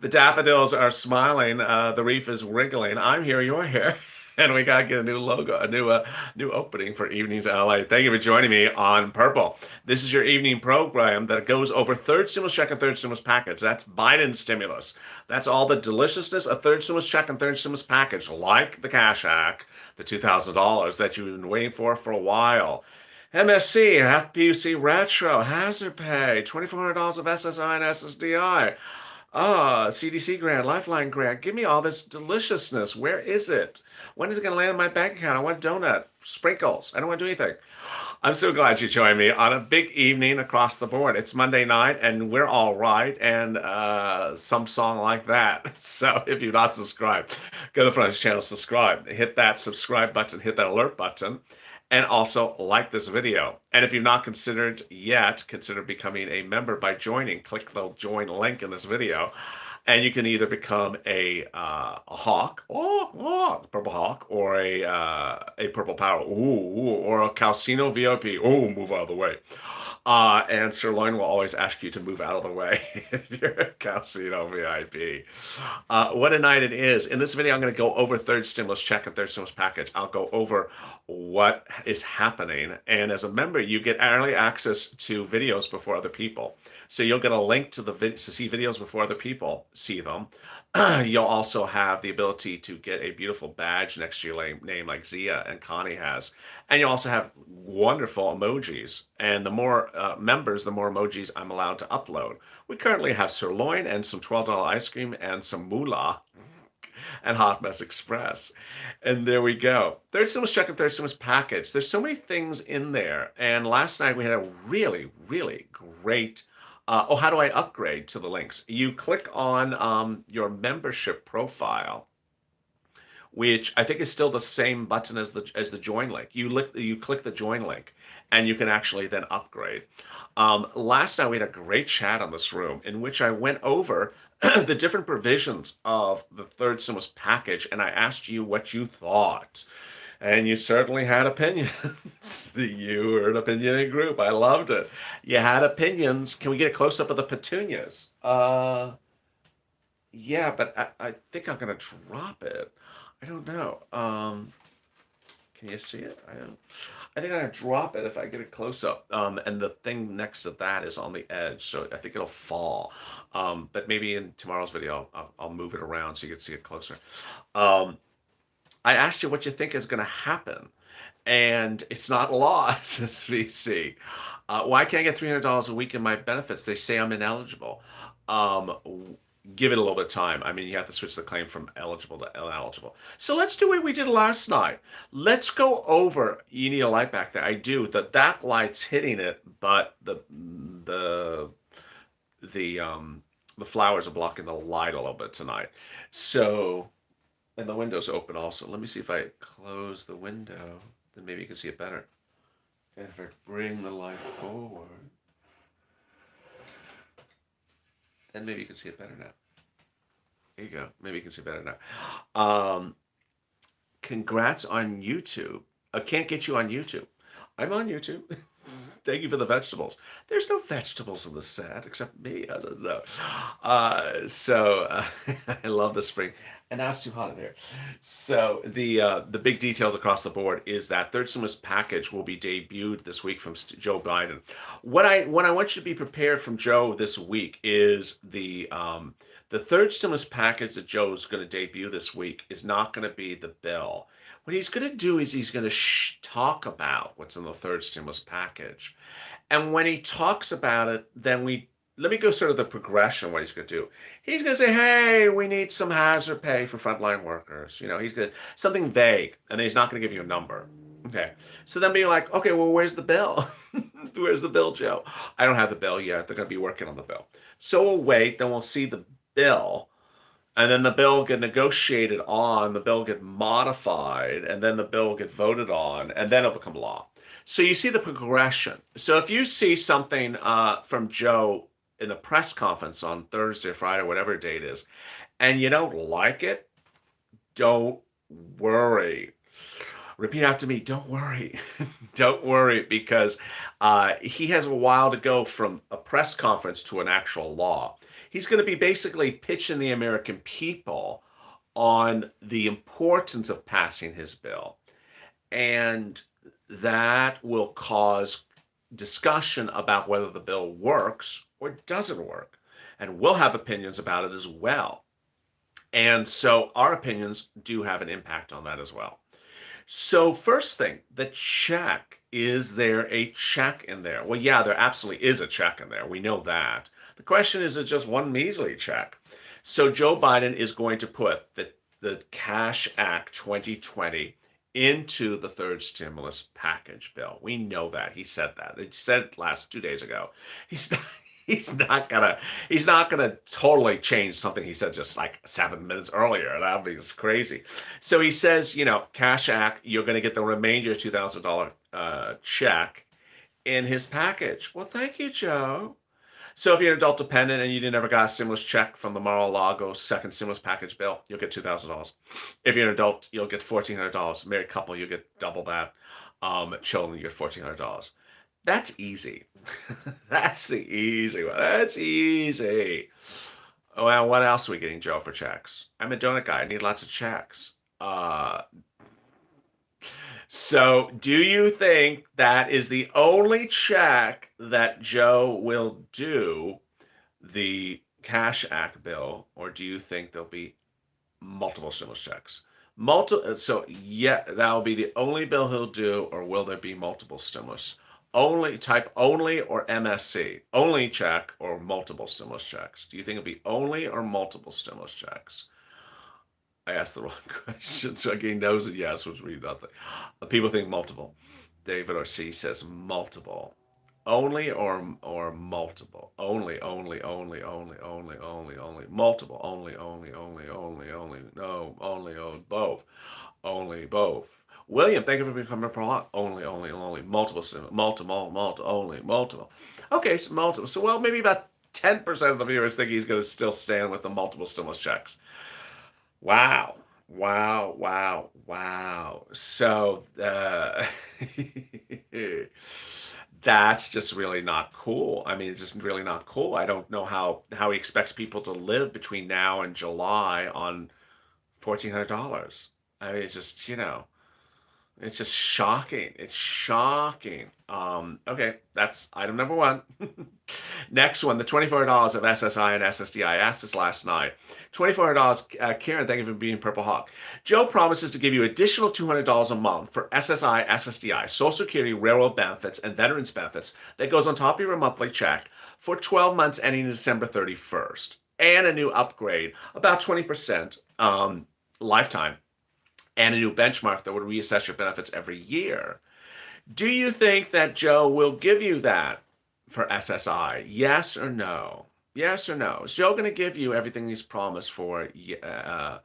The daffodils are smiling. The reef is wriggling. I'm here. You're here. And we gotta get a new logo, new opening for Evenings LA. Thank you for joining me on Purple. This is your evening program that goes over third stimulus check and third stimulus package. That's Biden's stimulus. That's all the deliciousness of third stimulus check and third stimulus package, like the Cash Act, the $2,000 that you've been waiting for a while. MSC, FPUC Retro, Hazard Pay, $2,400 of SSI and SSDI. CDC grant, Lifeline grant. Give me all this deliciousness. Where is it? When is it going to land in my bank account? I want a donut, sprinkles. I don't want to do anything. I'm so glad you joined me on a big evening across the board. It's Monday night and we're all right, and some song like that. So if you've not subscribed, go to the front of the channel, subscribe, hit that subscribe button, hit that alert button, and also like this video. And if you've not considered yet, consider becoming a member by joining. Click the join link in this video, and you can either become a hawk, purple hawk, or a purple power, or a Calcino VIP. Oh, move out of the way. And Sirloin will always ask you to move out of the way if you're a Calcino VIP. What a night it is. In this video, I'm going to go over third stimulus check and third stimulus package. I'll go over what is happening. And as a member, you get early access to videos before other people. So you'll get a link to to see videos before other people see them. You'll also have the ability to get a beautiful badge next to your name like Zia and Connie has. And you also have wonderful emojis. And the more members, the more emojis I'm allowed to upload. We currently have sirloin and some $12 ice cream and some moolah and Hot Mess Express. And there we go. Third stimulus check and third stimulus package. There's so many things in there. And last night we had a really, really great how do I upgrade to the links? You click on your membership profile, which I think is still the same button as the join link. You click the join link, and you can actually then upgrade. Last night we had a great chat on this room in which I went over the different provisions of the third stimulus package, and I asked you what you thought. And you certainly had opinions. You were an opinionated group. I loved it. You had opinions. Can we get a close up of the petunias? Yeah, but I think I'm gonna drop it. I don't know. Can you see it? I think I'm gonna drop it if I get a close up. And the thing next to that is on the edge, so I think it'll fall. But maybe in tomorrow's video, I'll move it around so you can see it closer. I asked you what you think is going to happen, and it's not a lot, says VC. Why can't I get $300 a week in my benefits? They say I'm ineligible. Give it a little bit of time. I mean, you have to switch the claim from eligible to ineligible. So let's do what we did last night. Let's go over. You need a light back there. I do. That light's hitting it, but the flowers are blocking the light a little bit tonight. So. And the window's open also. Let me see if I close the window, then maybe you can see it better. And if I bring the light forward, then maybe you can see it better now. There you go. Maybe you can see it better now. Congrats on YouTube. I can't get you on YouTube. I'm on YouTube. Thank you for the vegetables. There's no vegetables in the set except me. I don't know. I love the spring. And now it's too hot in here. So the big details across the board is that third stimulus package will be debuted this week from Joe Biden. What I want you to be prepared from Joe this week is the third stimulus package that Joe's going to debut this week is not going to be the bill. What he's going to do is he's going to talk about what's in the third stimulus package. And when he talks about it, then let me go sort of the progression of what he's going to do. He's going to say, hey, we need some hazard pay for frontline workers. You know, he's going to, something vague, and then he's not going to give you a number. Okay. So then be like, okay, well, where's the bill? Where's the bill, Joe? I don't have the bill yet. They're going to be working on the bill. So we'll wait, then we'll see the bill. And then the bill get negotiated on, the bill get modified, and then the bill get voted on, and then it'll become law. So you see the progression. So if you see something from Joe in the press conference on Thursday or Friday, whatever date is, and you don't like it, don't worry. Repeat after me, don't worry. Don't worry, because he has a while to go from a press conference to an actual law. He's going to be basically pitching the American people on the importance of passing his bill. And that will cause discussion about whether the bill works or doesn't work. And we'll have opinions about it as well. And so our opinions do have an impact on that as well. So, first thing, the check. Is there a check in there? Well, yeah, there absolutely is a check in there. We know that. The question is it just one measly check? So, Joe Biden is going to put the Cash Act 2020 into the third stimulus package bill. We know that. He said that. He said it last 2 days ago. He's not, he's not gonna he's not gonna totally change something he said just like 7 minutes earlier. That'd be just crazy. So he says, Cash Act, you're gonna get the remainder $2,000 check in his package. Well, thank you, Joe. So if you're an adult dependent and you never got a stimulus check from the Mar-a-Lago second stimulus package bill, you'll get $2,000. If you're an adult, you'll get $1,400. Married couple, you'll get double that. Children, you get $1,400. That's easy. That's the easy one. That's easy. Well, what else are we getting, Joe, for checks? I'm a donut guy. I need lots of checks. So do you think that is the only check that Joe will do, the Cash Act bill, or do you think there'll be multiple stimulus checks? So yeah, that'll be the only bill he'll do, or will there be multiple stimulus? Only type only or MSC. Only check or multiple stimulus checks. Do you think it'll be only or multiple stimulus checks? I asked the wrong question, so I gave no's and yes, which means nothing. People think multiple. David Ortiz says multiple. Only or multiple. Only. Multiple. Only. No, only, both. Only, both. William, thank you for becoming a pro. Only. Multiple, only, multiple. Okay, so multiple. So, well, maybe about 10% of the viewers think he's going to still stand with the multiple stimulus checks. Wow. Wow. So that's just really not cool. I mean, it's just really not cool. I don't know how he expects people to live between now and July on $1,400. I mean, it's just shocking. It's shocking. Okay, that's item number one. Next one, the $2,400 of SSI and SSDI. I asked this last night. $2,400, Karen, thank you for being Purple Hawk. Joe promises to give you additional $200 a month for SSI, SSDI, Social Security, railroad benefits, and veterans benefits that goes on top of your monthly check for 12 months ending December 31st. And a new upgrade, about 20% lifetime, and a new benchmark that would reassess your benefits every year. Do you think that Joe will give you that for SSI? Yes or no? Yes or no? Is Joe going to give you everything he's promised for? Yes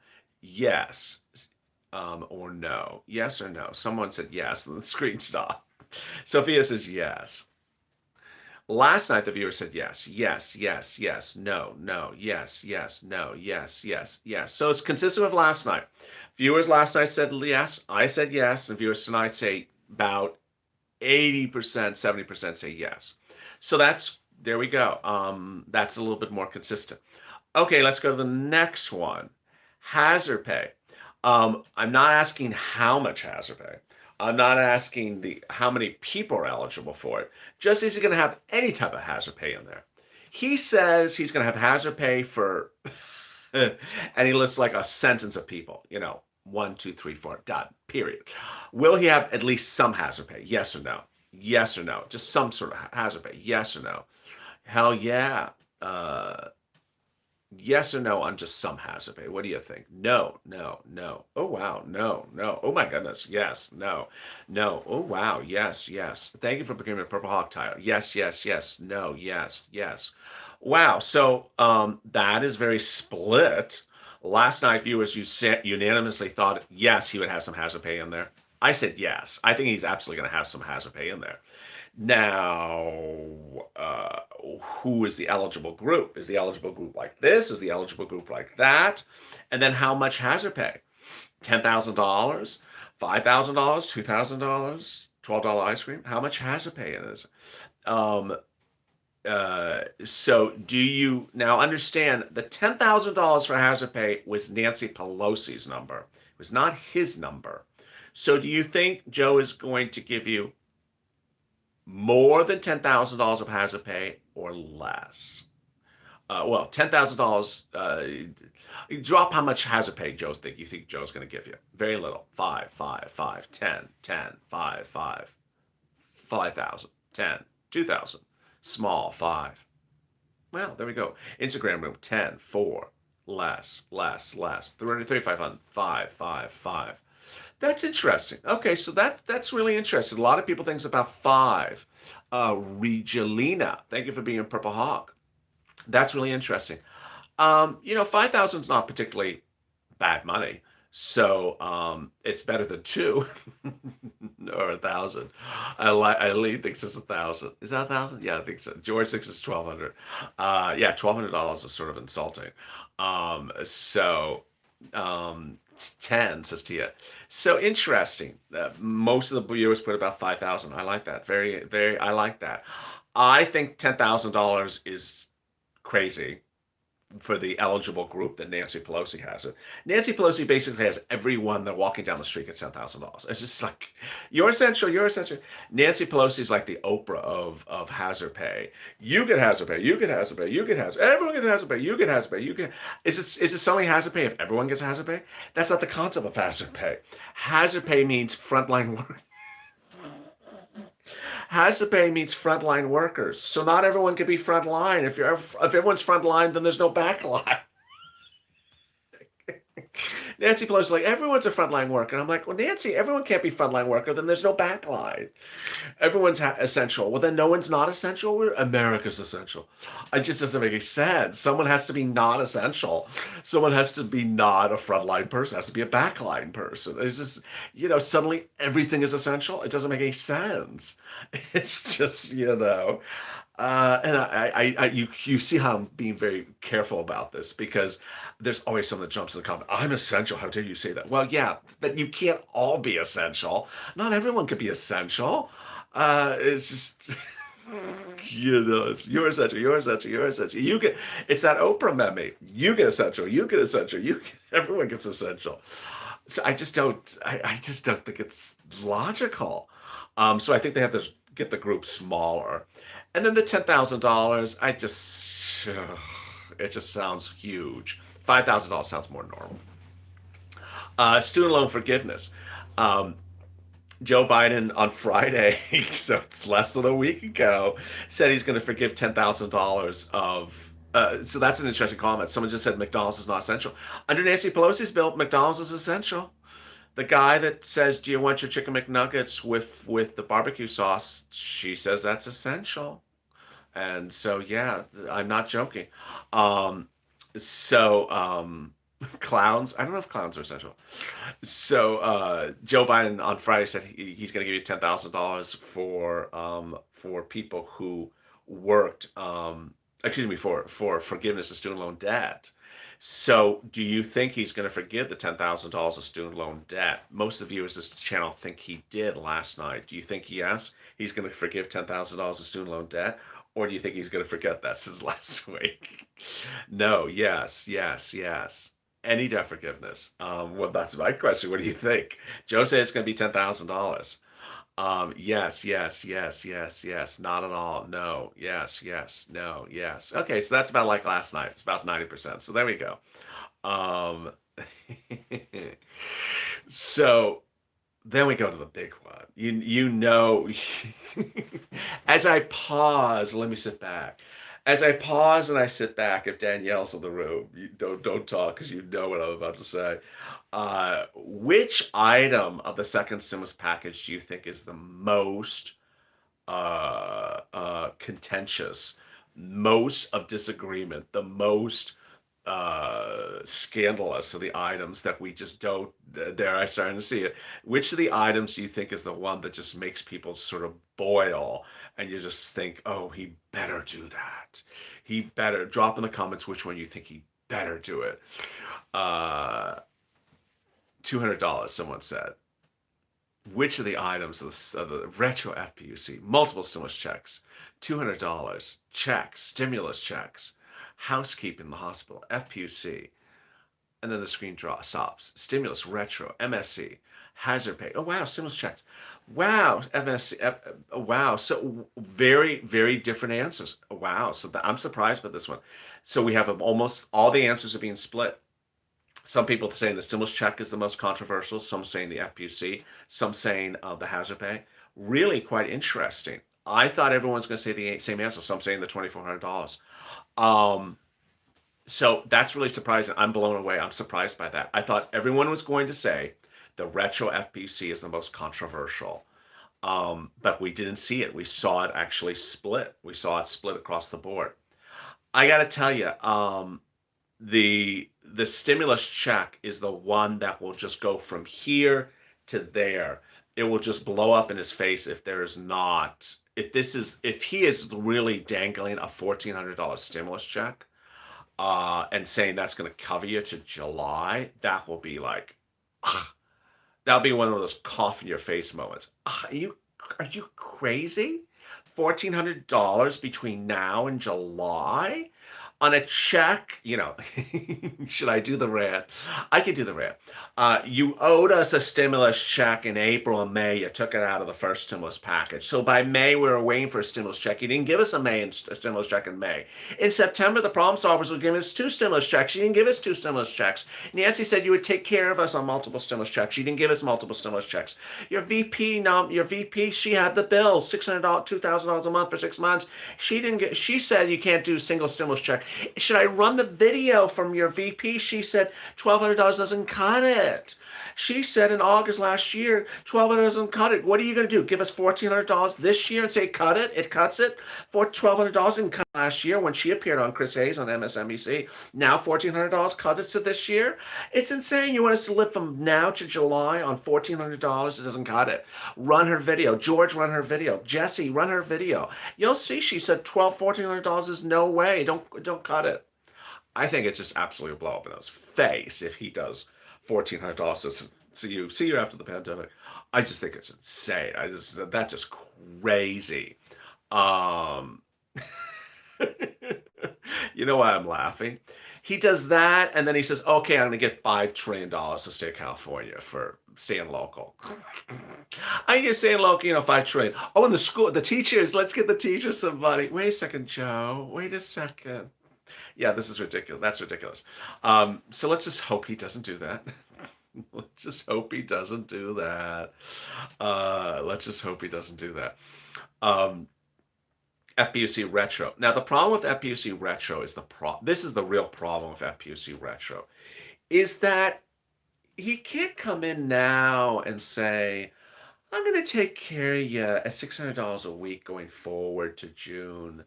or no? Yes or no? Someone said yes, and the screen stopped. Sophia says yes. Last night, the viewer said yes, no, yes, no, yes. So it's consistent with last night. Viewers last night said yes, I said yes, and viewers tonight say about 80%, 70% say yes. So there we go. That's a little bit more consistent. Okay, let's go to the next one. Hazard pay. I'm not asking how much hazard pay. I'm not asking how many people are eligible for it. Just is he going to have any type of hazard pay in there? He says he's going to have hazard pay for, and he lists like a sentence of people, 1, 2, 3, 4, done, period. Will he have at least some hazard pay? Yes or no? Yes or no? Just some sort of hazard pay? Yes or no? Hell yeah. Yes or no on just some hazard pay? What do you think? No. Oh, wow. No. Oh, my goodness. Yes. No. Oh, wow. Yes. Thank you for becoming a Purple Hawk tile. Yes. No. Yes. Wow. So that is very split. Last night, viewers, you unanimously thought, yes, he would have some hazard pay in there. I said yes. I think he's absolutely going to have some hazard pay in there. Now, who is the eligible group? Is the eligible group like this? Is the eligible group like that? And then how much hazard pay? $10,000, $5,000, $2,000, $12 ice cream? How much hazard pay is it? So do you now understand the $10,000 for hazard pay was Nancy Pelosi's number? It was not his number. So do you think Joe is going to give you more than $10,000 of hazard pay or less? Well, $10,000. Drop how much hazard pay you think Joe's going to give you. Very little. 5, 5, 5, 10, 10, 5, 5, 5,000, 10, 2,000. Small 5. Well, there we go. Instagram room 10, 4, less, less, less. 3,500, 5, 5, 5. That's interesting. Okay, so that's really interesting. A lot of people think it's about 5. Regelina, thank you for being a Purple Hawk. That's really interesting. 5,000 is not particularly bad money. So it's better than 2 or 1,000. Lee thinks it's 1,000. Is that 1,000? Yeah, I think so. George thinks it's 1,200. Yeah, $1,200 is sort of insulting. So 10 says Tia. So interesting. Most of the viewers put about 5,000. I like that. Very, very. I like that. I think $10,000 is crazy for the eligible group that Nancy Pelosi has it. Nancy Pelosi basically has everyone that walking down the street gets $10,000. It's just like you're essential, you're essential. Nancy Pelosi is like the Oprah of hazard pay. You get hazard pay, you get hazard pay, you get hazard. Everyone gets hazard pay, you get hazard pay, you get. Is it selling hazard pay if everyone gets hazard pay? That's not the concept of hazard pay. Hazard pay means frontline work. Hazard pay means frontline workers. So not everyone can be frontline. If everyone's frontline, then there's no backline. Nancy Pelosi's like, everyone's a frontline worker. And I'm like, well, Nancy, everyone can't be frontline worker. Then there's no backline. Everyone's essential. Well, then no one's not essential. America's essential. It just doesn't make any sense. Someone has to be not essential. Someone has to be not a frontline person. Has to be a backline person. It's just, suddenly everything is essential. It doesn't make any sense. It's just, and you see how I'm being very careful about this because there's always someone that jumps in the comment. I'm essential. How dare you say that? Well, yeah, but you can't all be essential. Not everyone could be essential. It's just, you're essential. You're essential. You're essential. It's that Oprah meme. You get essential. You get essential. Everyone gets essential. So I just don't. I just don't think it's logical. So I think they have to get the group smaller. And then the $10,000, it just sounds huge. $5,000 sounds more normal. Student loan forgiveness. Joe Biden on Friday, so it's less than a week ago, said he's going to forgive $10,000 of. So that's an interesting comment. Someone just said McDonald's is not essential. Under Nancy Pelosi's bill, McDonald's is essential. The guy that says, "Do you want your chicken McNuggets with the barbecue sauce?" She says that's essential. And so, yeah, I'm not joking. Um, so, clowns, I don't know if clowns are essential. So, Joe Biden on Friday said he's going to give you $10,000 for people who worked, excuse me, for forgiveness of student loan debt. So, do you think he's going to forgive the $10,000 of student loan debt? Most of the viewers of this channel think he did last night. Do you think yes, he's going to forgive $10,000 of student loan debt? Or do you think he's going to forget that since last week? No, yes, yes, yes. Any debt forgiveness? Well, that's my question. What do you think? Joe said it's going to be $10,000. Yes, yes, yes, yes, yes. Not at all. No. Yes, yes, no, yes. Okay, so that's about like last night. It's about 90%. So there we go. Um, so then we go to the big one. As I pause, let me sit back. As I pause and I sit back, if Danielle's in the room, you don't talk because you know what I'm about to say. Which item of the second stimulus package do you think is the most contentious, most of disagreement, the most scandalous of the items that we just don't, there I starting to see it. Which of the items do you think is the one that just makes people sort of boil and you just think, oh, he better do that. He better drop in the comments which one you think he better do it. $200, someone said. which of the items of the retro FPUC, multiple stimulus checks, $200, checks, stimulus checks, housekeeping in the hospital, FPUC, and then the screen stops. Stimulus, retro, MSC, hazard pay. Oh wow, stimulus check. Wow, MSC. Wow. So very, very different answers. Wow. So I'm surprised by this one. So we have almost all the answers are being split. Some people saying the stimulus check is the most controversial. Some saying the FPC. Some saying the hazard pay. Really quite interesting. I thought everyone's going to say the same answer. Some saying the $2,400. Um, so that's really surprising. I'm blown away. I'm surprised by that. I thought everyone was going to say the retro FPC is the most controversial. But we didn't see it. We saw it actually split. We saw it split across the board. I got to tell you, the stimulus check is the one that will just go from here to there. It will just blow up in his face if there is not if he is really dangling a $1,400 stimulus check and saying that's going to cover you to July, that will be like, that'll be one of those cough in your face moments. Are you crazy? $1,400 between now and July on a check, should I do the rant? I can do the rant. You owed us a stimulus check in April and May. You took it out of the first stimulus package. So by May, we were waiting for a stimulus check. You didn't give us a stimulus check in May. In September, the problem solvers were giving us two stimulus checks. You didn't give us two stimulus checks. Nancy said you would take care of us on multiple stimulus checks. You didn't give us multiple stimulus checks. Your VP, she had the bill, $600, $2,000 a month for 6 months. She said you can't do single stimulus check. Should I run the video from your VP? She said $1,200 doesn't cut it. She said in August last year, $1,200 doesn't cut it. What are you going to do? Give us $1,400 this year and say cut it? It cuts it? For $1,200 in cut last year when she appeared on Chris Hayes on MSNBC. Now $1,400 cut it to this year? It's insane. You want us to live from now to July on $1,400? It doesn't cut it. Run her video. George, run her video. Jesse, run her video. You'll see. She said $1,400 is no way. Don't cut it. I think it's just absolutely blow up in his face if he does $1,400 to see you after the pandemic. I just think it's insane. That's just crazy. Um, you know why I'm laughing? He does that, and then he says, "Okay, I'm going to get $5 trillion to state of California for staying local." I get staying local, $5 trillion. Oh, and the teachers. Let's get the teachers some money. Wait a second, Joe. Wait a second. Yeah, this is ridiculous. That's ridiculous. So let's just hope he doesn't do that. Let's just hope he doesn't do that. Let's just hope he doesn't do that. Um, FPUC retro. Now the problem with FPUC retro is this is the real problem with FPUC retro, is that he can't come in now and say, "I'm going to take care of you at $600 a week going forward to June.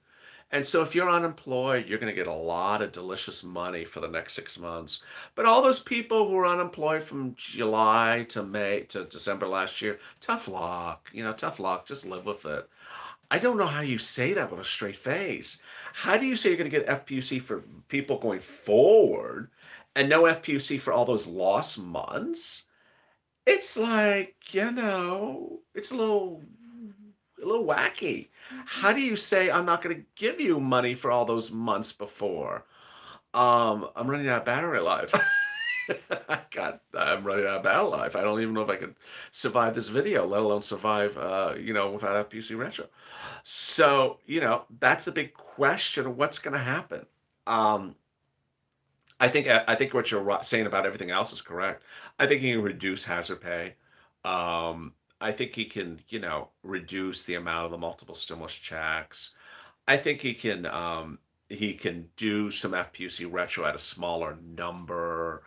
And so if you're unemployed, you're going to get a lot of delicious money for the next 6 months. But all those people who were unemployed from July to May to December last year, tough luck. Tough luck. Just live with it." I don't know how you say that with a straight face. How do you say you're going to get FPUC for people going forward and no FPUC for all those lost months? It's like, it's a little wacky. How do you say I'm not going to give you money for all those months before? I'm running out of battery life. I'm running out of battle life. I don't even know if I could survive this video, let alone survive, without FPC Retro. So, that's the big question of what's going to happen. Um, I think what you're saying about everything else is correct. I think he can reduce hazard pay. I think he can, reduce the amount of the multiple stimulus checks. I think he can do some FPUC retro at a smaller number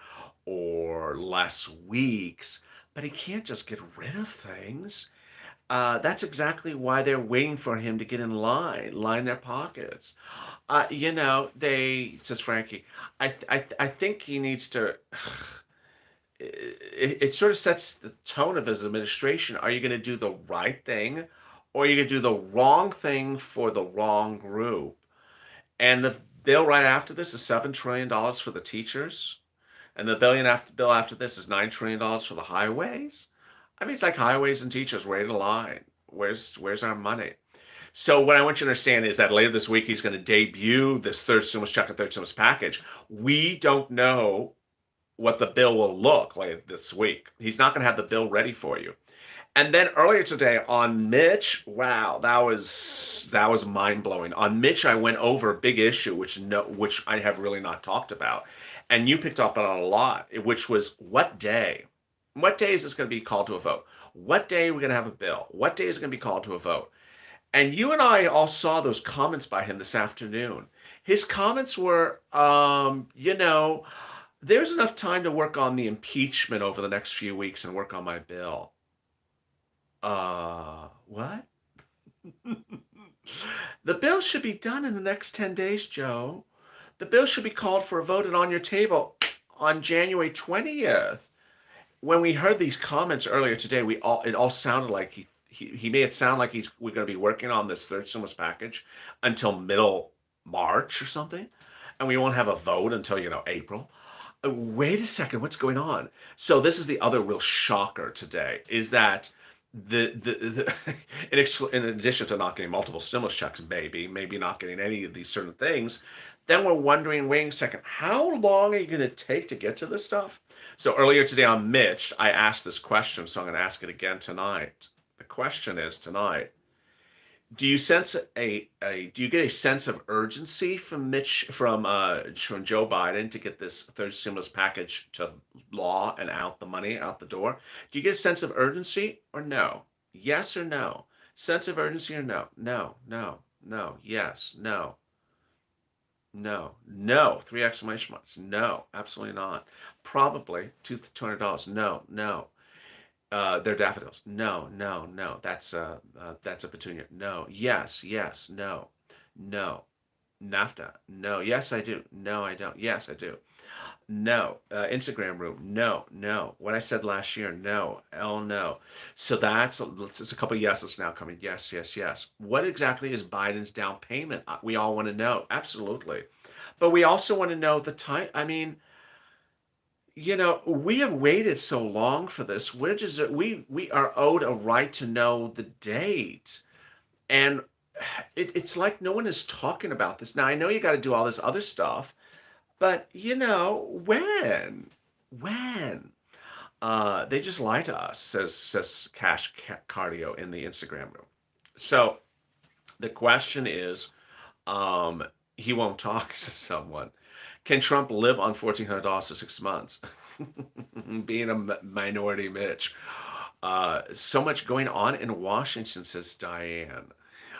or less weeks, but he can't just get rid of things. That's exactly why they're waiting for him to get in line their pockets. Says Frankie, I think he needs to. It sort of sets the tone of his administration. Are you going to do the right thing, or are you going to do the wrong thing for the wrong group? And the bill right after this is $7 trillion for the teachers, and the bill after this is $9 trillion for the highways. I mean, it's like highways and teachers waiting in line. Where's our money? So what I want you to understand is that later this week he's going to debut this third stimulus check and third stimulus package. We don't know what the bill will look like this week. He's not going to have the bill ready for you. And then earlier today on Mitch, wow, that was mind blowing. On Mitch, I went over a big issue which I have really not talked about, and you picked up on a lot, which was what day? What day is this going to be called to a vote? What day are we going to have a bill? What day is it going to be called to a vote? And you and I all saw those comments by him this afternoon. His comments were, there's enough time to work on the impeachment over the next few weeks and work on my bill. What? The bill should be done in the next 10 days, Joe. The bill should be called for a vote and on your table on January 20th. When we heard these comments earlier today, it all sounded like he made it sound like we're going to be working on this third stimulus package until middle March or something, and we won't have a vote until April. Wait a second, what's going on? So this is the other real shocker today is that the in addition to not getting multiple stimulus checks, maybe not getting any of these certain things, then we're wondering, wait a second, how long are you going to take to get to this stuff? So earlier today on Mitch, I asked this question, so I'm going to ask it again tonight. The question is tonight, do you sense do you get a sense of urgency from Mitch from Joe Biden to get this third stimulus package to law and out the money out the door? Do you get a sense of urgency or no? Yes or no? Sense of urgency or no? No, no, no, yes, no, no, no. Three exclamation marks. No, absolutely not. Probably $200. No, no. They're daffodils. No, no, no. That's a petunia. No. Yes, yes. No, no. NAFTA. No. Yes, I do. No, I don't. Yes, I do. No. Instagram room. No, no. What I said last year. No. L no. So that's a couple of yeses now coming. Yes, yes, yes. What exactly is Biden's down payment? We all want to know. Absolutely. But we also want to know the time. I mean, we have waited so long for this. We are owed a right to know the date. And it's like no one is talking about this. Now I know you got to do all this other stuff, but when? When? They just lie to us, says Cardio in the Instagram room. So the question is, um, he won't talk to someone. Can Trump live on $1,400 for 6 months? Being a minority Mitch. So much going on in Washington, says Diane.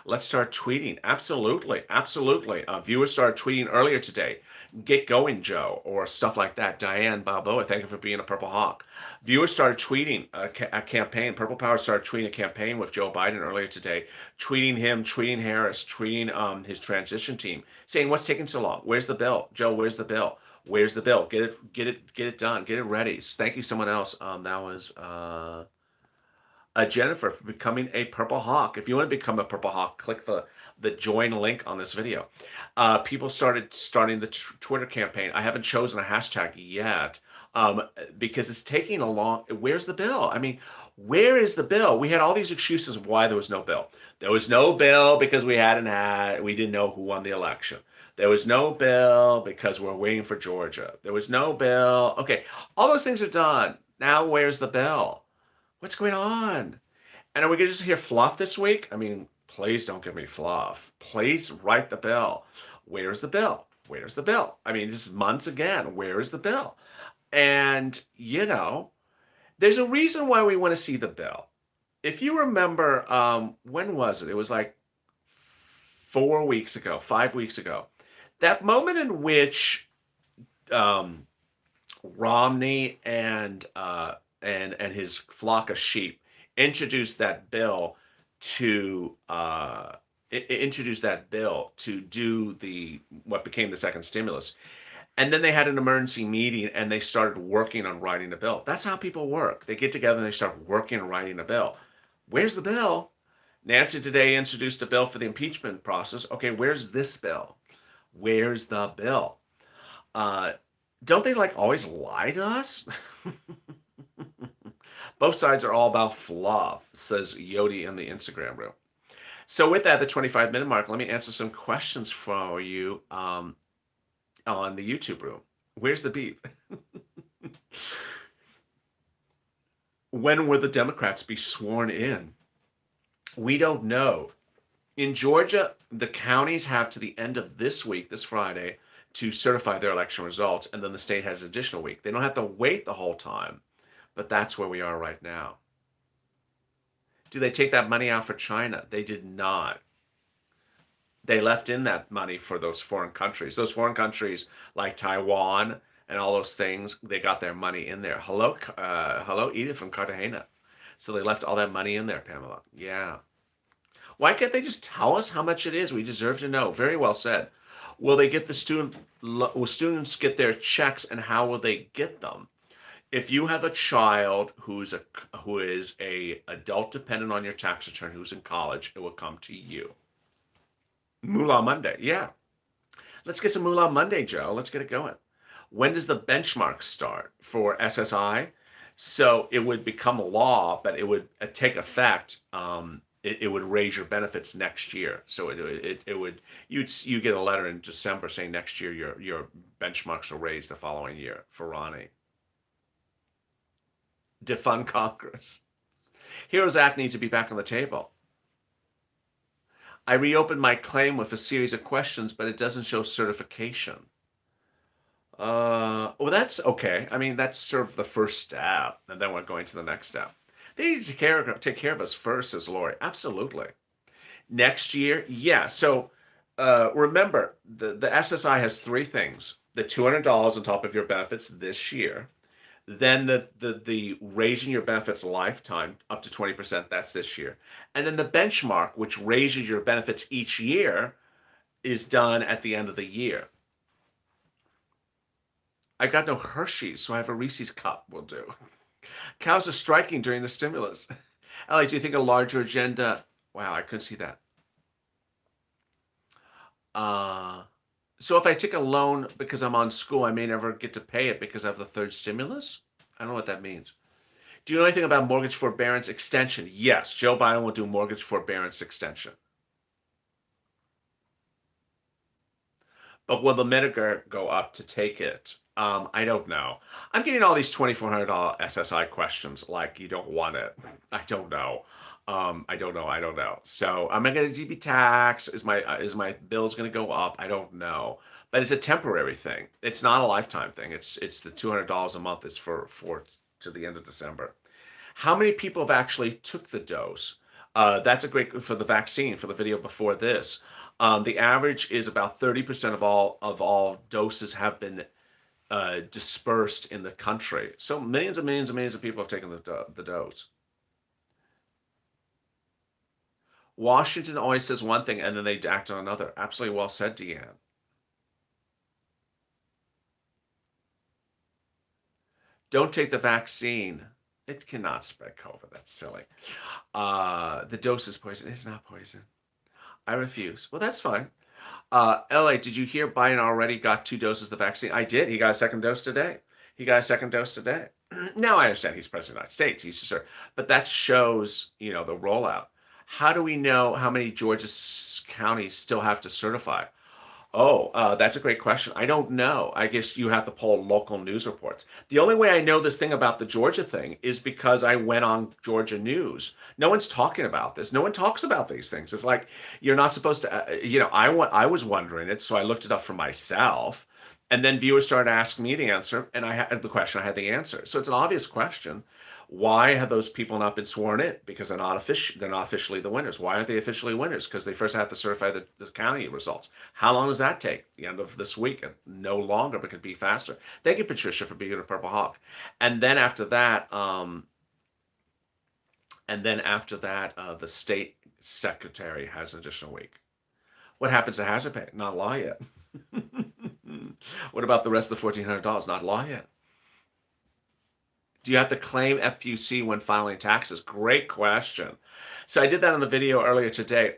Let's start tweeting. Absolutely, absolutely. Viewers started tweeting earlier today. Get going, Joe, or stuff like that. Diane Balboa, thank you for being a Purple Hawk. Viewers started tweeting a campaign. Purple Power started tweeting a campaign with Joe Biden earlier today, tweeting him, tweeting Harris, tweeting his transition team, saying, "What's taking so long? Where's the bill, Joe? Where's the bill? Where's the bill? Get it done. Get it ready." Thank you, someone else. That was Jennifer for becoming a Purple Hawk. If you want to become a Purple Hawk, click the join link on this video. People starting the Twitter campaign. I haven't chosen a hashtag yet because it's taking a long. Where's the bill? I mean, where is the bill? We had all these excuses of why there was no bill. There was no bill because we didn't know who won the election. There was no bill because we're waiting for Georgia. There was no bill. Okay, all those things are done. Now where's the bill? What's going on? And are we going to just hear fluff this week? I mean, please don't give me fluff. Please write the bill. Where's the bill? Where's the bill? I mean, this is months again. Where is the bill? And, there's a reason why we want to see the bill. If you remember, when was it? It was like 4 weeks ago, 5 weeks ago. That moment in which um, Romney and his flock of sheep introduced that bill to do the what became the second stimulus. And then they had an emergency meeting and they started working on writing a bill. That's how people work. They get together and they start working on writing a bill. Where's the bill? Nancy today introduced a bill for the impeachment process. Okay, where's this bill? Where's the bill? Don't they like always lie to us? Both sides are all about fluff, says Yodi in the Instagram room. So with that, the 25-minute mark, let me answer some questions for you on the YouTube room. Where's the beef? When will the Democrats be sworn in? We don't know. In Georgia, the counties have to the end of this week, this Friday, to certify their election results, and then the state has an additional week. They don't have to wait the whole time, but that's where we are right now. Do they take that money out for China? They did not. They left in that money for those foreign countries. Those foreign countries like Taiwan and all those things, they got their money in there. Hello, Edith from Cartagena. So they left all that money in there, Pamela. Yeah. Why can't they just tell us how much it is? We deserve to know. Very well said. Will they get will students get their checks, and how will they get them? If you have a child who is a adult dependent on your tax return who's in college, it will come to you. Moolah Monday. Yeah. Let's get some Moolah Monday, Joe. Let's get it going. When does the benchmark start for SSI? So it would become a law, but it would take effect. It would raise your benefits next year. So it would you get a letter in December saying next year your benchmarks will raise the following year for Ronnie. Defund Congress. Heroes Act needs to be back on the table. I reopened my claim with a series of questions, but it doesn't show certification. Well, that's okay. I mean, that's sort of the first step, and then we're going to the next step. They need to take care of us first, says Lori. Absolutely. Next year, yeah. So remember, the SSI has three things: the $200 on top of your benefits this year, then the raising your benefits lifetime up to 20%, that's this year, and then the benchmark, which raises your benefits each year, is done at the end of the year. I got no Hershey's, so I have a Reese's cup. Will do. Cows are striking during the stimulus. Ellie, do you think a larger agenda? Wow, I couldn't see that. So if I take a loan because I'm on school, I may never get to pay it because I have the third stimulus? I don't know what that means. Do you know anything about mortgage forbearance extension? Yes, Joe Biden will do mortgage forbearance extension. But will the Medicare go up to take it? I don't know. I'm getting all these $2,400 SSI questions like you don't want it. I don't know. I don't know. I don't know. So am I going to be taxed? Is my bills going to go up? I don't know. But it's a temporary thing. It's not a lifetime thing. It's the $200 a month. It's for to the end of December. How many people have actually took the dose? That's a great for the vaccine for the video before this. The average is about 30% of all doses have been dispersed in the country. So millions and millions and millions of people have taken the dose. Washington always says one thing and then they act on another. Absolutely well said, Deanne. Don't take the vaccine. It cannot spread COVID. That's silly. The dose is poison. It's not poison. I refuse. Well, that's fine. LA, did you hear Biden already got 2 doses of the vaccine? I did. He got a second dose today. He got a second dose today. Now I understand he's president of the United States. He's sir, but that shows, the rollout. How do we know how many Georgia counties still have to certify? Oh, that's a great question. I don't know. I guess you have to pull local news reports. The only way I know this thing about the Georgia thing is because I went on Georgia news. No one's talking about this. No one talks about these things. It's like you're not supposed to. I was wondering it, so I looked it up for myself, and then viewers started asking me the answer, and I had the question. I had the answer. So it's an obvious question. Why have those people not been sworn in? Because they're not officially the winners. Why aren't they officially winners? Because they first have to certify the county results. How long does that take? The end of this week? No longer, but could be faster. Thank you, Patricia, for being a Purple Hawk. And then after that, the state secretary has an additional week. What happens to hazard pay? Not law yet. What about the rest of the $1,400? Not law yet. Do you have to claim Fpuc when filing taxes? Great question. So I did that on the video earlier today.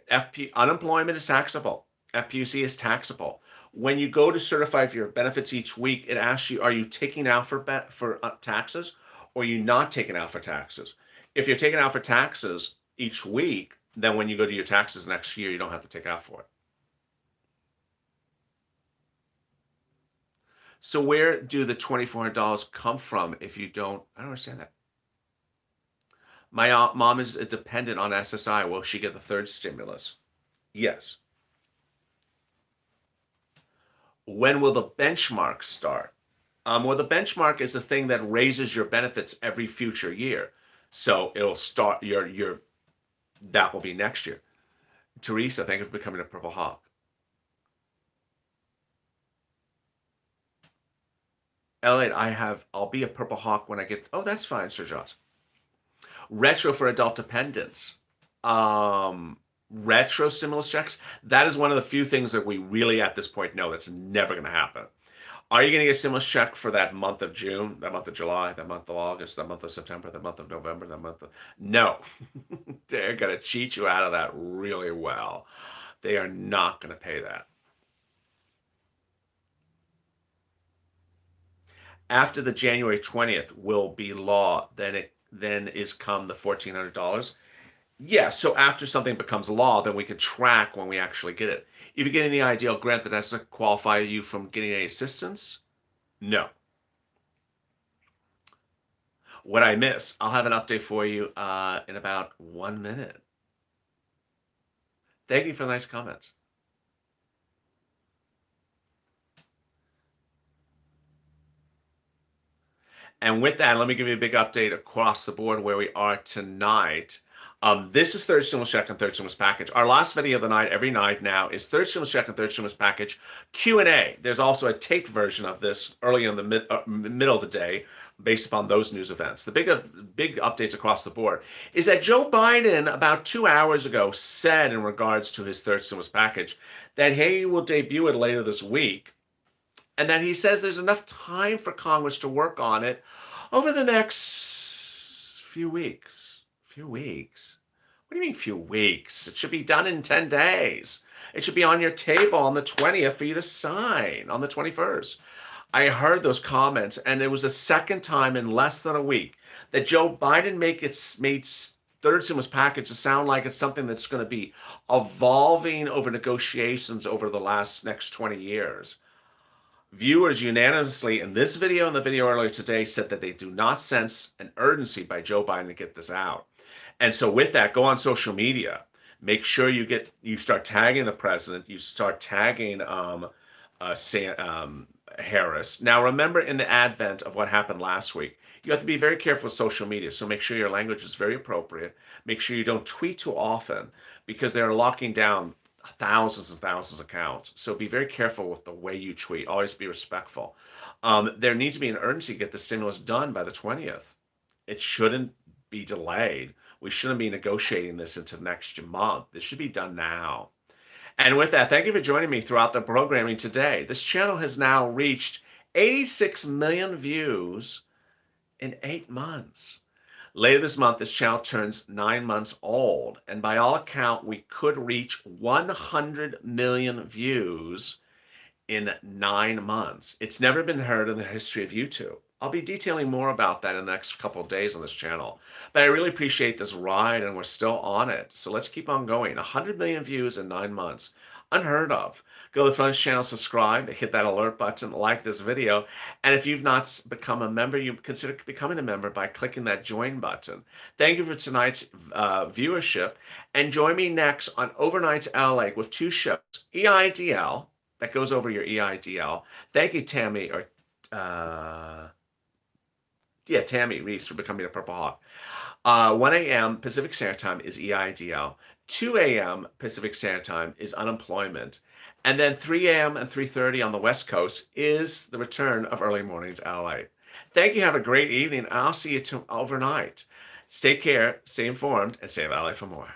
Unemployment is taxable. Fpuc is taxable. When you go to certify for your benefits each week, it asks you, are you taking out for taxes, or you're not taking out for taxes. If you're taking out for taxes each week, then when you go to your taxes next year, you don't have to take out for it. So where do the $2,400 come from if you don't? I don't understand that. My mom is dependent on SSI. Will she get the third stimulus? Yes. When will the benchmark start? Well, the benchmark is the thing that raises your benefits every future year. So it'll start your that will be next year. Teresa, thank you for becoming a Purple Hawk. Elliot, I'll be a Purple Hawk when I get. Oh, that's fine, Sir Josh. Retro for adult dependents. Retro stimulus checks. That is one of the few things that we really at this point know that's never going to happen. Are you going to get a stimulus check for that month of June, that month of July, that month of August, that month of September, that month of November, that month of... No. They're going to cheat you out of that really well. They are not going to pay that. After the January 20th will be law, then is come the $1,400. Yeah, so after something becomes law, then we can track when we actually get it. If you get any EIDL grant, that doesn't qualify you from getting any assistance? No. What I miss, I'll have an update for you in about 1 minute. Thank you for the nice comments. And with that, let me give you a big update across the board where we are tonight. This is third stimulus check and third stimulus package. Our last video of the night, every night now, is third stimulus check and third stimulus package Q&A. There's also a taped version of this early in the middle of the day based upon those news events. The big updates across the board is that Joe Biden, about 2 hours ago, said in regards to his third stimulus package that he will debut it later this week, and that he says there's enough time for Congress to work on it over the next few weeks. Few weeks? What do you mean few weeks? It should be done in 10 days. It should be on your table on the 20th for you to sign on the 21st. I heard those comments, and it was the second time in less than a week that Joe Biden made third stimulus package to sound like it's something that's going to be evolving over negotiations over the next 20 years. Viewers unanimously in this video and the video earlier today said that they do not sense an urgency by Joe Biden to get this out. And so with that, go on social media. Make sure you start tagging the president. You start tagging Harris. Now, remember, in the advent of what happened last week, you have to be very careful with social media. So make sure your language is very appropriate. Make sure you don't tweet too often because they're locking down thousands and thousands of accounts. So be very careful with the way you tweet. Always be respectful. There needs to be an urgency to get the stimulus done by the 20th. It shouldn't be delayed. We shouldn't be negotiating this into next month. This should be done now. And with that, thank you for joining me throughout the programming today. This channel has now reached 86 million views in 8 months. Later this month, this channel turns 9 months old, and by all account, we could reach 100 million views in 9 months. It's never been heard in the history of YouTube. I'll be detailing more about that in the next couple of days on this channel. But I really appreciate this ride, and we're still on it. So let's keep on going. 100 million views in 9 months. Unheard of. Go to the front channel, subscribe, hit that alert button, like this video. And if you've not become a member, you consider becoming a member by clicking that join button. Thank you for tonight's viewership. And join me next on Overnight's LALATE with 2 shows. EIDL, that goes over your EIDL. Thank you, Tammy, Tammy Reese for becoming a Purple Hawk. 1 a.m. Pacific Standard Time is EIDL. 2 a.m. Pacific Standard Time is unemployment. And then 3 a.m. and 3:30 on the West Coast is the return of Early Mornings LA. Thank you. Have a great evening. I'll see you overnight. Take care, stay informed, and save LA for more.